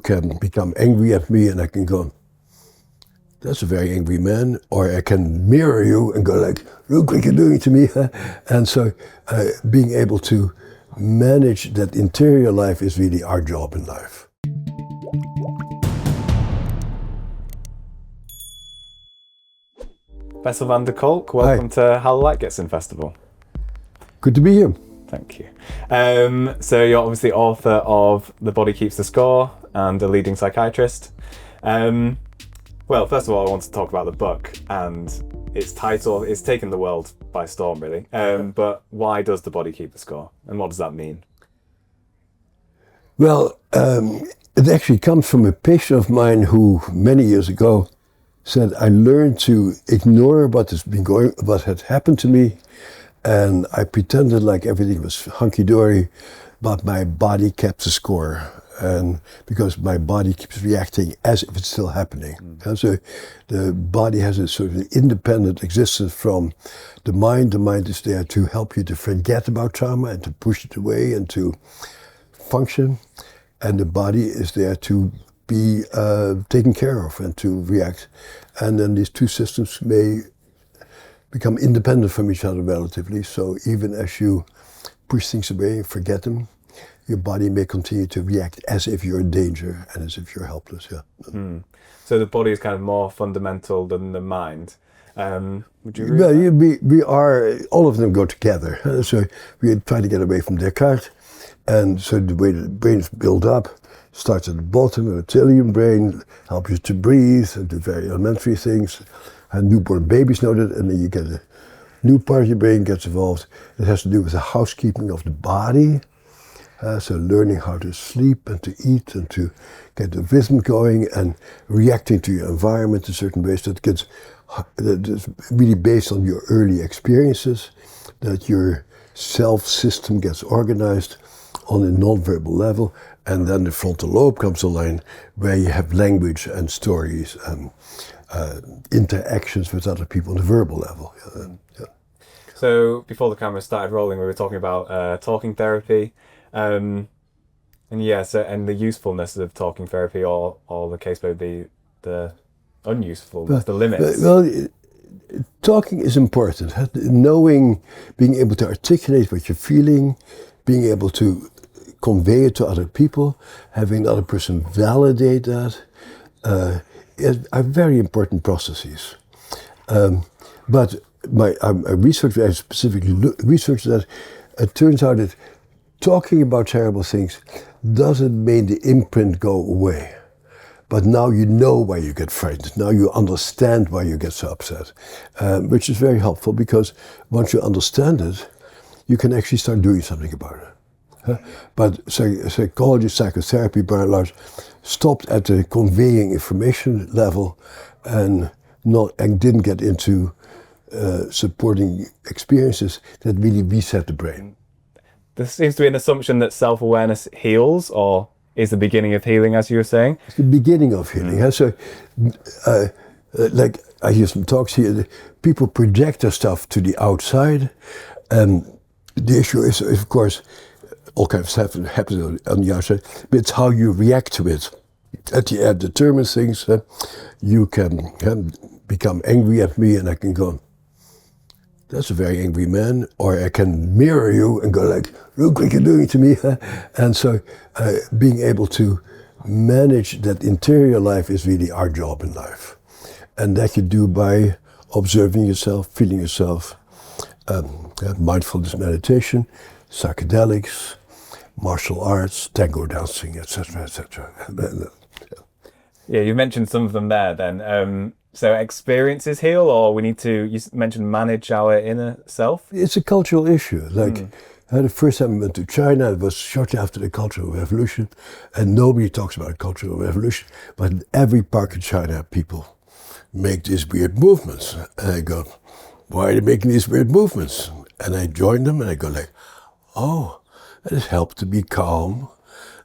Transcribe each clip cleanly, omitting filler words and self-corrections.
can become angry at me and I can go, that's a very angry man, or I can mirror you and go like, look what you're doing to me. And so being able to manage that interior life is really our job in life. Bessel van der Kolk, welcome to How the Light Gets In Festival. Good to be here. Thank you. So you're obviously author of The Body Keeps the Score and a leading psychiatrist. Well, first of all, I want to talk about the book and its title. It's taken the world by storm, really. But why does the body keep the score? And what does that mean? Well, it actually comes from a patient of mine who many years ago said, I learned to ignore what had happened to me, and I pretended like everything was hunky-dory, but my body kept the score. And because my body keeps reacting as if it's still happening. And so the body has a sort of independent existence from the mind. The mind is there to help you to forget about trauma and to push it away and to function. And the body is there to be taken care of and to react. And then these two systems may become independent from each other relatively. So even as you push things away and forget them, your body may continue to react as if you're in danger and as if you're helpless. Yeah. So the body is kind of more fundamental than the mind. Would you agree? Well, we are, all of them go together. So we try to get away from Descartes. And so the way the brain is built up starts at the bottom, the reptilian brain, helps you to breathe and do very elementary things. And newborn babies know that, and then you get a new part of your brain gets involved. It has to do with the housekeeping of the body. So learning how to sleep and to eat and to get the rhythm going and reacting to your environment in certain ways that's really based on your early experiences, that your self-system gets organized on a non-verbal level, and then the frontal lobe comes online where you have language and stories and interactions with other people on the verbal level. Yeah. So before the camera started rolling, we were talking about talking therapy. And the usefulness of talking therapy, or the case may be the unusefulness, the limits. Well, talking is important. Knowing, being able to articulate what you're feeling, being able to convey it to other people, having the other person validate that, are very important processes. But I specifically researched that it turns out that talking about terrible things doesn't make the imprint go away. But now you know why you get frightened. Now you understand why you get so upset, which is very helpful because once you understand it, you can actually start doing something about it. But psychology, psychotherapy, by and large, stopped at the conveying information level and didn't get into supporting experiences that really reset the brain. There seems to be an assumption that self-awareness heals, or is the beginning of healing, as you were saying? It's the beginning of healing. So, like I hear some talks here, people project their stuff to the outside. The issue is, of course, all kinds of stuff happens on the outside, but it's how you react to it. At the end, determines things. You can become angry at me, and I can go, that's a very angry man, or I can mirror you and go like, look what you're doing to me. And so being able to manage that interior life is really our job in life. And that you do by observing yourself, feeling yourself, mindfulness meditation, psychedelics, martial arts, tango dancing, etc., etc. Yeah, you mentioned some of them there then. So experiences heal, or you mentioned manage our inner self? It's a cultural issue. The first time I went to China, it was shortly after the Cultural Revolution, and nobody talks about Cultural Revolution, but in every park in China, people make these weird movements. And I go, why are they making these weird movements? And I join them, and I go like, oh, it has helped to be calm,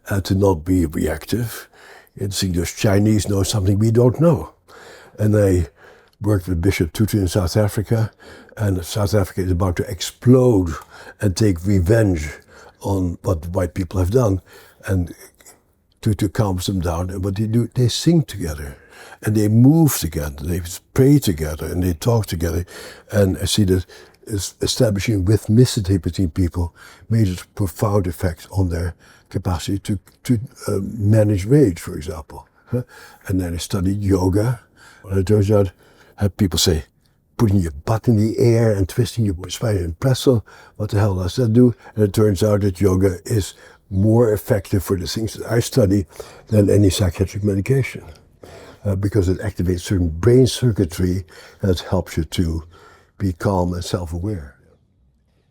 and to not be reactive. It's those Chinese know something we don't know. And I worked with Bishop Tutu in South Africa, and South Africa is about to explode and take revenge on what the white people have done. And to calm them down. And what they do, they sing together. And they move together, they pray together, and they talk together. And I see that establishing rhythmicity between people made a profound effect on their capacity to manage rage, for example. And then I studied yoga. And it turns out, people say, putting your butt in the air and twisting your spine in pretzel, what the hell does that do? And it turns out that yoga is more effective for the things that I study than any psychiatric medication. Because it activates certain brain circuitry that helps you to be calm and self-aware.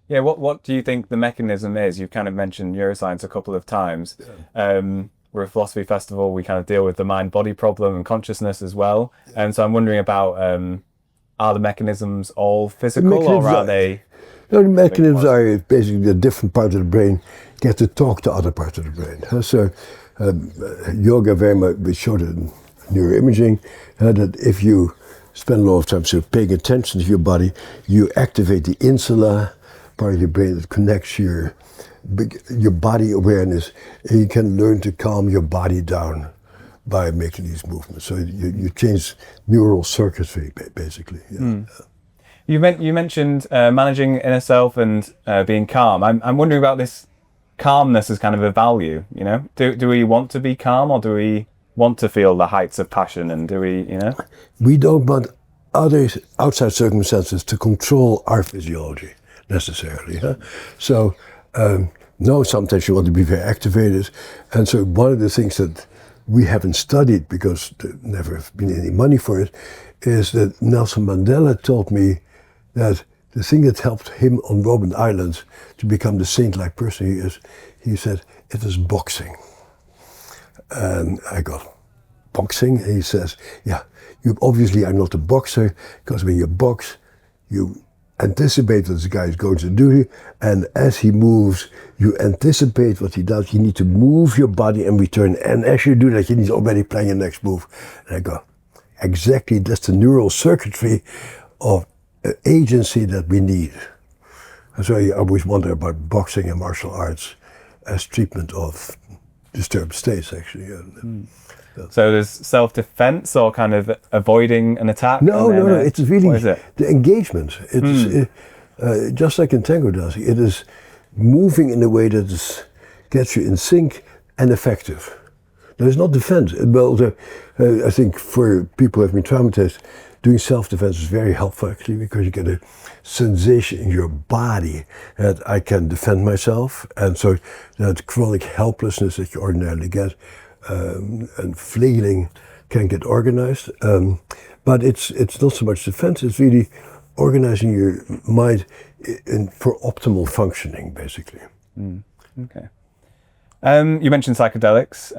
Yeah, what do you think the mechanism is? You've kind of mentioned neuroscience a couple of times. Yeah. We're a philosophy festival, we kind of deal with the mind-body problem and consciousness as well. And so I'm wondering about, are the mechanisms all physical or are they... No, the mechanisms are basically the different parts of the brain get to talk to other parts of the brain. So yoga very much showed it in neuroimaging, that if you spend a lot of time paying attention to your body, you activate the insula, part of your brain that connects your body awareness, and you can learn to calm your body down by making these movements. So you change neural circuitry, basically. Yeah. Mm. You mentioned managing inner self and being calm. I'm wondering about this calmness as kind of a value. You know, do we want to be calm, or do we want to feel the heights of passion, and do we, you know? We don't want other outside circumstances to control our physiology necessarily. Huh? So, no, sometimes you want to be very activated. And so one of the things that we haven't studied, because there never have been any money for it, is that Nelson Mandela told me that the thing that helped him on Robben Island to become the saint-like person he is, he said, it is boxing. And I got boxing, and he says, yeah, you obviously are not a boxer, because when you box, you anticipate what the guy is going to do, and as he moves, you anticipate what he does. You need to move your body and return, and as you do that, you need to already plan your next move. And I go, exactly, that's the neural circuitry of agency that we need. And so I always wonder about boxing and martial arts as treatment of disturbed states, actually. So there's self-defense or kind of avoiding an attack? No, it's really the engagement. It's just like in tango dancing. It is moving in a way that gets you in sync and effective. There's not defense. Well, I think for people who have been traumatized, doing self-defense is very helpful, actually, because you get a sensation in your body that I can defend myself, and so that chronic helplessness that you ordinarily get and flailing can get organized. But it's not so much defense, it's really organizing your mind for optimal functioning, basically. Okay. You mentioned psychedelics.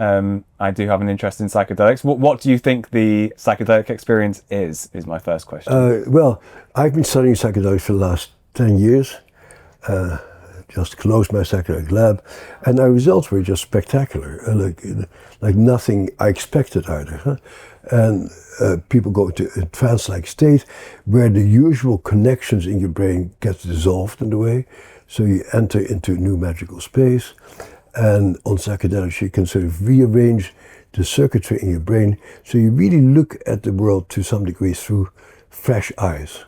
I do have an interest in psychedelics. What do you think the psychedelic experience is my first question. Well, I've been studying psychedelics for the last 10 years. Just closed my psychedelic lab, and our results were just spectacular, like nothing I expected either. Huh? And people go into a trance-like state where the usual connections in your brain get dissolved in a way, so you enter into a new magical space. And on psychedelics, you can sort of rearrange the circuitry in your brain, so you really look at the world to some degree through fresh eyes.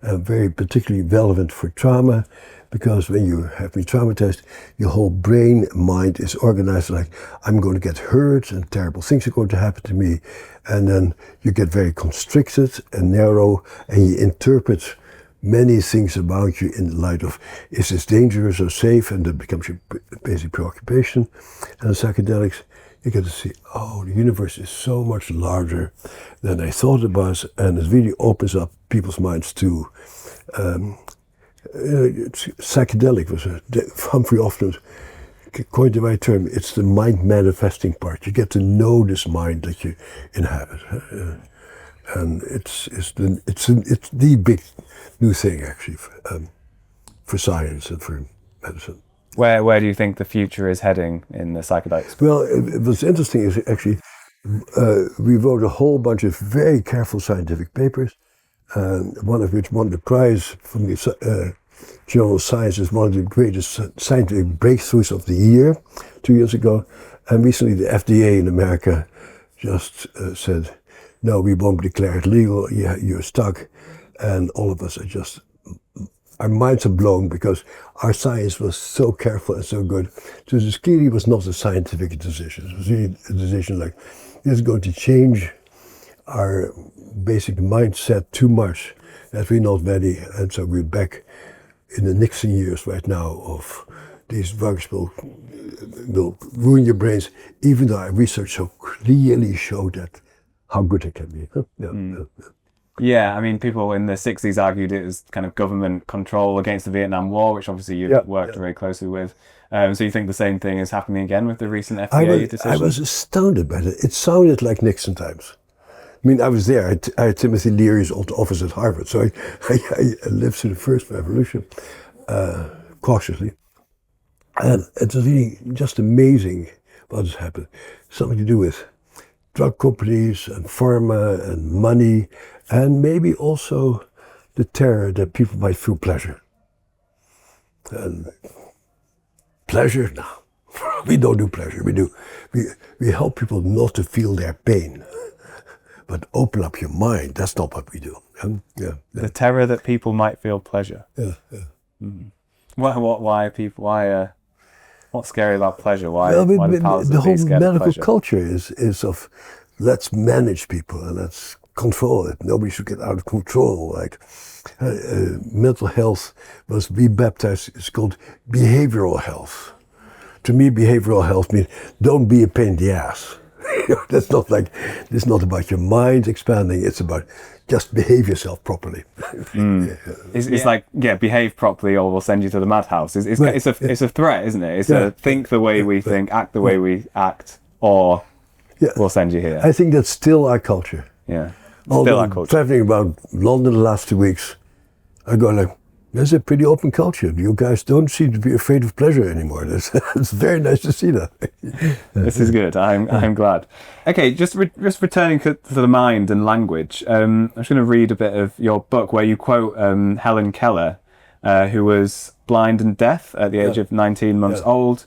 Very particularly relevant for trauma, because when you have been traumatized, your whole brain, mind is organized like, I'm going to get hurt and terrible things are going to happen to me. And then you get very constricted and narrow, and you interpret many things about you in the light of, is this dangerous or safe? And that becomes your basic preoccupation. And in psychedelics, you get to see, oh, the universe is so much larger than I thought it was, and it really opens up people's minds to psychedelic was Humphrey often coined the right term. It's the mind manifesting part. You get to know this mind that you inhabit, and it's the big new thing actually for science and for medicine. Where do you think the future is heading in the psychedelics? Well, what's interesting is actually we wrote a whole bunch of very careful scientific papers. One of which won the prize from the journal Science as one of the greatest scientific breakthroughs of the year, 2 years ago. And recently the FDA in America just said, no, we won't declare it legal, you're stuck. And all of us are just, our minds are blown because our science was so careful and so good. So this clearly was not a scientific decision. It was really a decision like, this is going to change our basic mindset too much that we're not ready. And so we're back in the Nixon years right now of these drugs will ruin your brains, even though our research so clearly showed that how good it can be. Yeah, I mean, people in the 60s argued it was kind of government control against the Vietnam War, which obviously you've worked very closely with. So you think the same thing is happening again with the recent FDA decision? I was astounded by it. It sounded like Nixon times. I mean, I was there. I had Timothy Leary's old office at Harvard, so I lived through the first revolution cautiously. And it was really just amazing what has happened. Something to do with drug companies and pharma and money, and maybe also the terror that people might feel pleasure. And pleasure? No, we don't do pleasure. We help people not to feel their pain. But open up your mind, that's not what we do. The terror that people might feel pleasure. Why people, what's scary about pleasure? Why do powers the that be whole scared of medical pleasure? culture is of let's manage people and let's control it. Nobody should get out of control. Like mental health was rebaptized. It's called behavioral health. To me, behavioral health means don't be a pain in the ass. That's not like, it's not about your mind expanding, it's about just behave yourself properly. It's like, behave properly or we'll send you to the madhouse. It's a threat, isn't it? It's a think the way we think, act the way we act, or we'll send you here. I think that's still our culture. Yeah, Although still our culture. Traveling around London the last 2 weeks, I go like, there's a pretty open culture. You guys don't seem to be afraid of pleasure anymore. It's very nice to see that. This is good. I'm glad. Okay, just returning to the mind and language. I'm just going to read a bit of your book where you quote Helen Keller, who was blind and deaf at the age of 19 months old.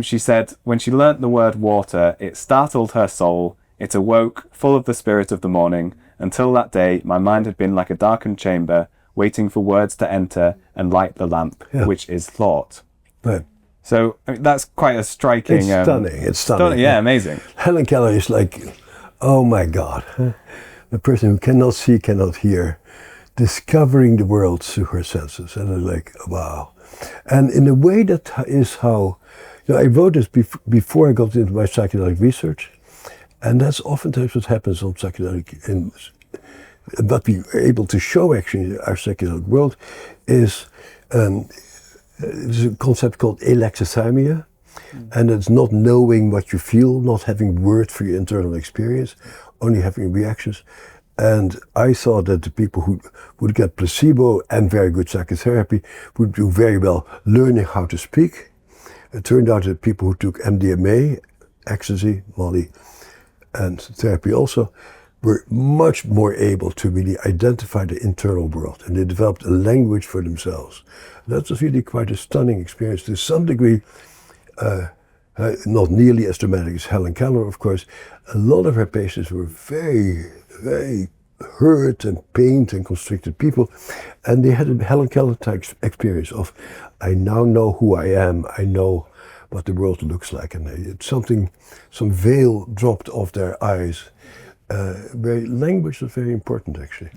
She said, when she learnt the word water, it startled her soul. It awoke, full of the spirit of the morning. Until that day, my mind had been like a darkened chamber, waiting for words to enter and light the lamp, which is thought. Right. So I mean, that's quite a striking... It's stunning. Yeah, amazing. Helen Keller is like, oh my God, the person who cannot see, cannot hear, discovering the world through her senses. And I'm like, wow. And in a way that is how, I wrote this before I got into my psychedelic research, and that's oftentimes what happens on psychedelic. What we are able to show actually in our psychedelic world is there's a concept called alexithymia, and it's not knowing what you feel, not having word for your internal experience, only having reactions. And I thought that the people who would get placebo and very good psychotherapy would do very well learning how to speak. It turned out that people who took MDMA, ecstasy, Molly, and therapy also, were much more able to really identify the internal world, and they developed a language for themselves. That was really quite a stunning experience. To some degree, not nearly as dramatic as Helen Keller, of course. A lot of her patients were very, very hurt and pained and constricted people, and they had a Helen Keller type experience of, I now know who I am, I know what the world looks like, and it's something, some veil dropped off their eyes. Language was very important, actually.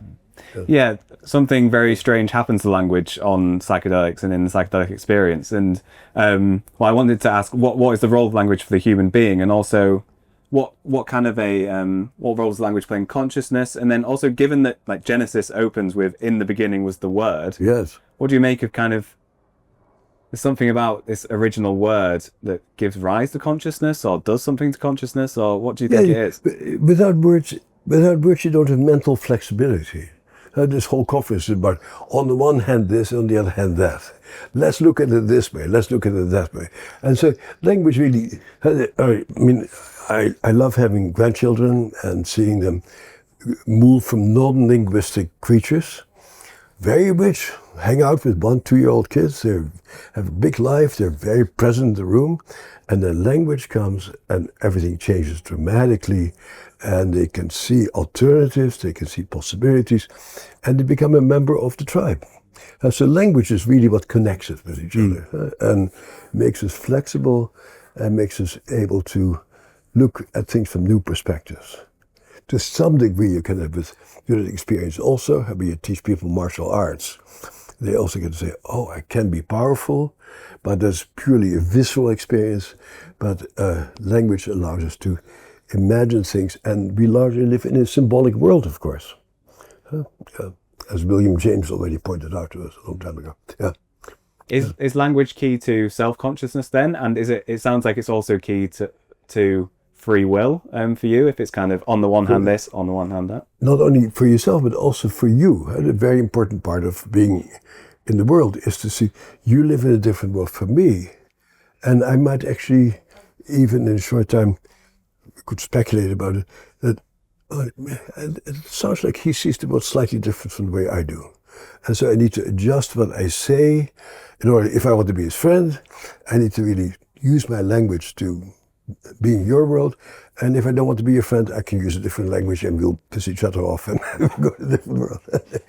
Yeah, something very strange happens to language on psychedelics and in the psychedelic experience. And I wanted to ask, what is the role of language for the human being, and also what kind of what role does language play in consciousness? And then also, given that like Genesis opens with "in the beginning was the Word," yes, what do you make of kind of? There's something about this original word that gives rise to consciousness, or does something to consciousness, or what do you think it is? Without words, you don't have mental flexibility. This whole conference is about, on the one hand this, on the other hand that. Let's look at it this way, let's look at it that way. And so language really, I love having grandchildren and seeing them move from non-linguistic creatures very rich, hang out with 1-2-year-old kids, they have a big life, they're very present in the room, and then language comes and everything changes dramatically, and they can see alternatives, they can see possibilities, and they become a member of the tribe. So language is really what connects us with each other, and makes us flexible and makes us able to look at things from new perspectives. To some degree, you can have with good experience also, when you teach people martial arts. They also get to say, oh, I can be powerful, but that's purely a visceral experience. But language allows us to imagine things, and we largely live in a symbolic world, of course. As William James already pointed out to us a long time ago. Yeah. Is language key to self-consciousness then? And it sounds like it's also key to free will for you, if it's kind of on the one hand this, on the one hand that? Not only for yourself, but also for you. A very important part of being in the world is to see you live in a different world from me. And I might actually, even in a short time, could speculate about it, that it sounds like he sees the world slightly different from the way I do. And so I need to adjust what I say in order, if I want to be his friend, I need to really use my language to be in your world. And if I don't want to be your friend, I can use a different language and we'll piss each other off and go to a different world.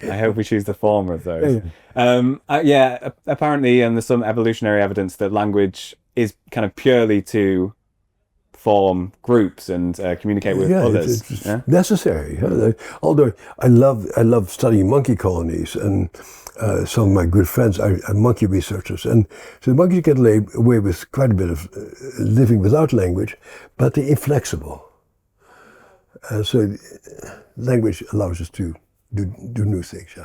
I hope we choose the former of those. Yeah. Apparently, there's some evolutionary evidence that language is kind of purely to form groups and communicate with others. It's necessary. Although I love studying monkey colonies, and some of my good friends are monkey researchers, and so the monkeys get away with quite a bit of living without language, but they're inflexible. So language allows us to do new things.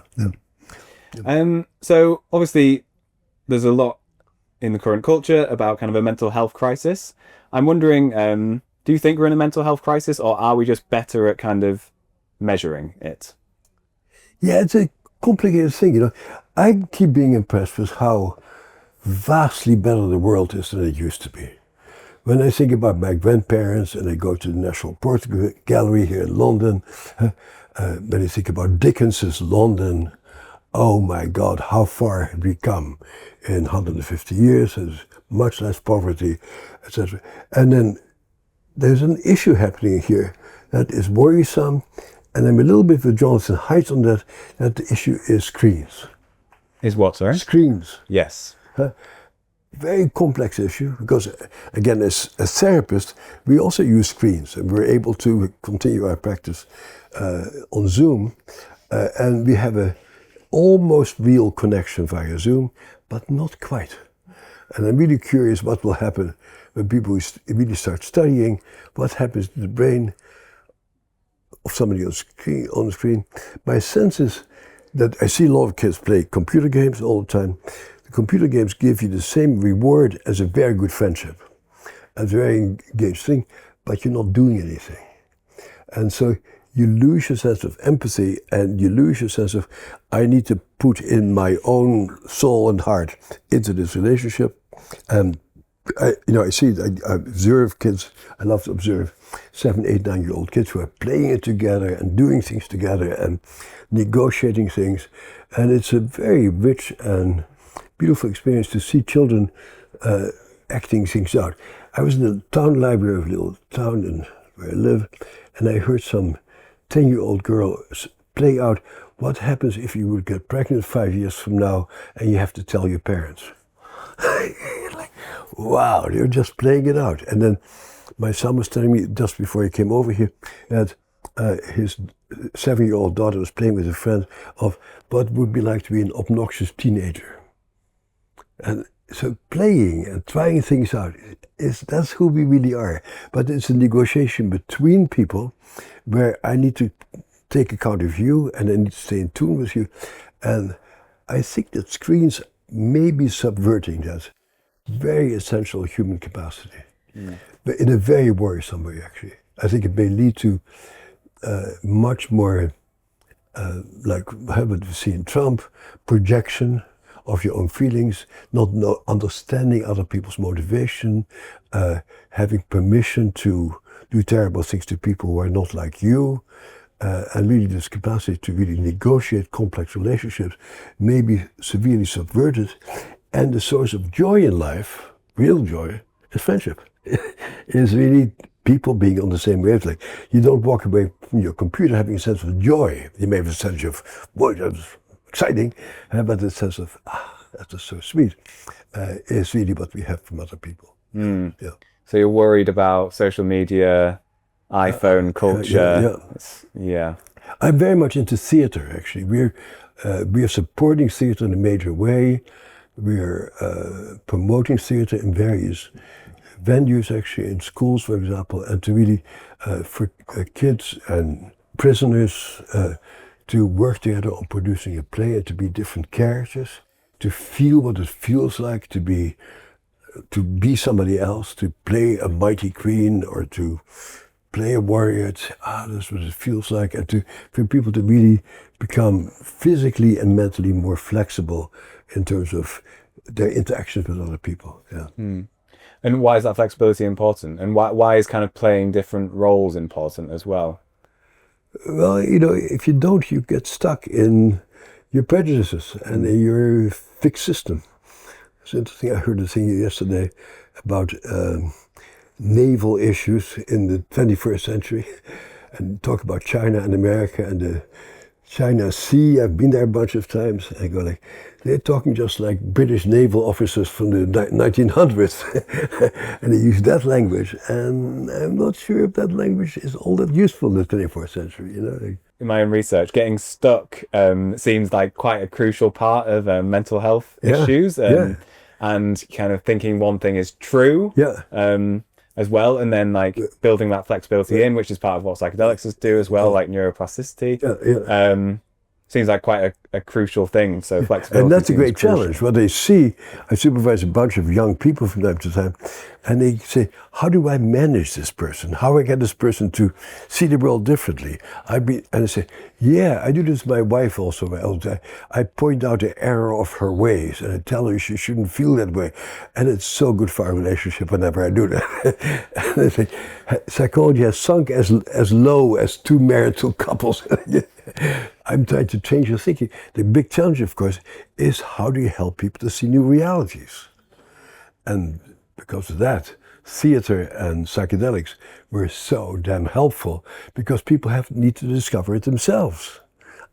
So obviously, there's a lot in the current culture about kind of a mental health crisis. I'm wondering, do you think we're in a mental health crisis, or are we just better at kind of measuring it? Yeah, it's a complicated thing. I keep being impressed with how vastly better the world is than it used to be. When I think about my grandparents and I go to the National Portrait Gallery here in London, when I think about Dickens's London, oh my God, how far have we come in 150 years? There's much less poverty, etc. And then there's an issue happening here that is worrisome, and I'm a little bit with Jonathan Haidt on that the issue is screens. Is what, sorry? Screens. Yes. Very complex issue, because again, as a therapist, we also use screens, and we're able to continue our practice on Zoom, and we have a almost real connection via Zoom, but not quite. And I'm really curious what will happen when people really start studying what happens to the brain of somebody on the screen. My sense is that I see a lot of kids play computer games all the time. The computer games give you the same reward as a very good friendship, a very engaged thing, but you're not doing anything. And so you lose your sense of empathy, and you lose your sense of, I need to put in my own soul and heart into this relationship. And I observe kids, I love to observe 7, 8, 9-year-old kids who are playing it together and doing things together and negotiating things. And it's a very rich and beautiful experience to see children acting things out. I was in the town library of a little town where I live, and I heard some 10-year-old girl play out what happens if you would get pregnant 5 years from now and you have to tell your parents. Like, wow, they're just playing it out. And then my son was telling me just before he came over here that his 7-year-old daughter was playing with a friend of what it would be like to be an obnoxious teenager. And so playing and trying things out, that's who we really are. But it's a negotiation between people where I need to take account of you and I need to stay in tune with you. And I think that screens may be subverting that very essential human capacity, but in a very worrisome way, actually. I think it may lead to much more, like what we see in Trump, projection of your own feelings, not understanding other people's motivation, having permission to do terrible things to people who are not like you, and really this capacity to really negotiate complex relationships may be severely subverted, and the source of joy in life, real joy, is friendship. Is really people being on the same wavelength. You don't walk away from your computer having a sense of joy. You may have a sense of, boy, that's exciting, but the sense of, that is so sweet, is really what we have from other people. Mm. Yeah. So you're worried about social media, iPhone culture. Yeah. I'm very much into theater, actually. We are supporting theater in a major way. We are promoting theater in various venues, actually, in schools, for example, and to really, for kids and prisoners to work together on producing a play and to be different characters, to feel what it feels like to be somebody else, to play a mighty queen or to play a warrior. That's what it feels like, and for people to really become physically and mentally more flexible in terms of their interactions with other people. Yeah. Mm. And why is that flexibility important? And why is kind of playing different roles important as well? Well, if you don't, you get stuck in your prejudices and in your fixed system. It's interesting, I heard a thing yesterday about naval issues in the 21st century, and talk about China and America and the China Sea. I've been there a bunch of times. I go like, they're talking just like British naval officers from the 1900s. And they use that language. And I'm not sure if that language is all that useful in the 21st century, In my own research, getting stuck seems like quite a crucial part of mental health issues. And kind of thinking one thing is true. As well, and then like building that flexibility in, which is part of what psychedelics do as well, like neuroplasticity. Seems like quite a crucial thing. So flexibility. And that's a great challenge. What they see, I supervise a bunch of young people from time to time, and they say, how do I manage this person? How do I get this person to see the world differently? And I say, yeah, I do this with my wife also. I point out the error of her ways, and I tell her she shouldn't feel that way. And it's so good for our relationship whenever I do that. And they say, psychology has sunk as low as two marital couples. I'm trying to change your thinking. The big challenge, of course, is how do you help people to see new realities? And because of that, theater and psychedelics were so damn helpful, because people need to discover it themselves.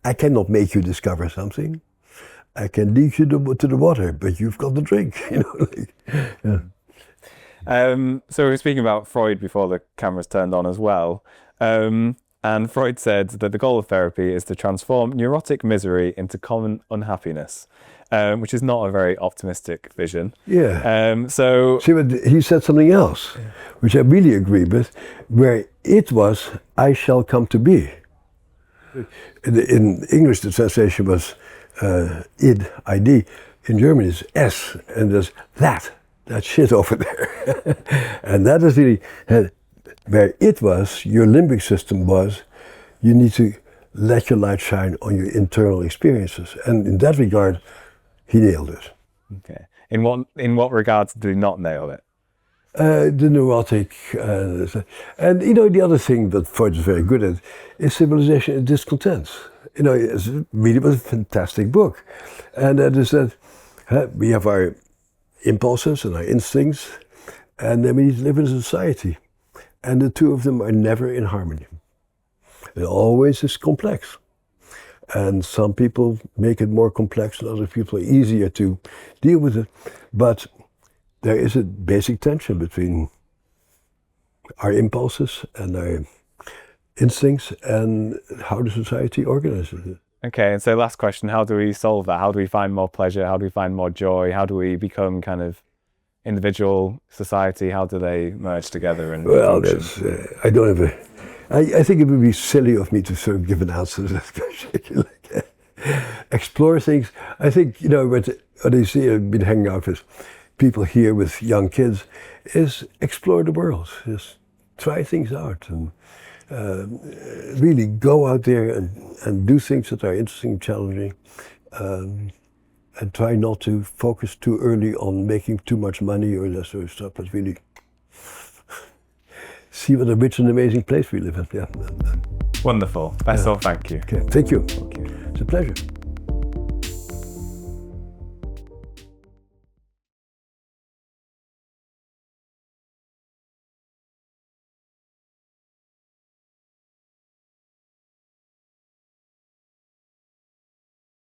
I cannot make you discover something. I can lead you to the water, but you've got the drink. So we were speaking about Freud before the cameras turned on as well. And Freud said that the goal of therapy is to transform neurotic misery into common unhappiness, which is not a very optimistic vision. So see, but he said something else, which I really agree with, where it was, I shall come to be. In English, the translation was id, id. In German, it's S, and there's that shit over there. And that is really... where it was, your limbic system was, you need to let your light shine on your internal experiences. And in that regard, he nailed it. Okay. In what regards did he not nail it? The neurotic, and the other thing that Freud is very good at is civilization and discontent. It really was a fantastic book. And that is that we have our impulses and our instincts, and then we need to live in a society. And the two of them are never in harmony. It always is complex. And some people make it more complex and other people are easier to deal with it. But there is a basic tension between our impulses and our instincts and how the society organizes it. Okay, and so last question, how do we solve that? How do we find more pleasure? How do we find more joy? How do we become kind of individual, society? How do they merge together? And well, I don't have I think it would be silly of me to sort of give an answer to that question. Explore things. I think, what I see, I've been hanging out with people here with young kids, is explore the world. Just try things out and really go out there and do things that are interesting, challenging. And try not to focus too early on making too much money or that sort of stuff, but really see what a rich and amazing place we live in. Yeah. Wonderful. Bessel, thank you. Okay, thank you. Thank you. It's a pleasure.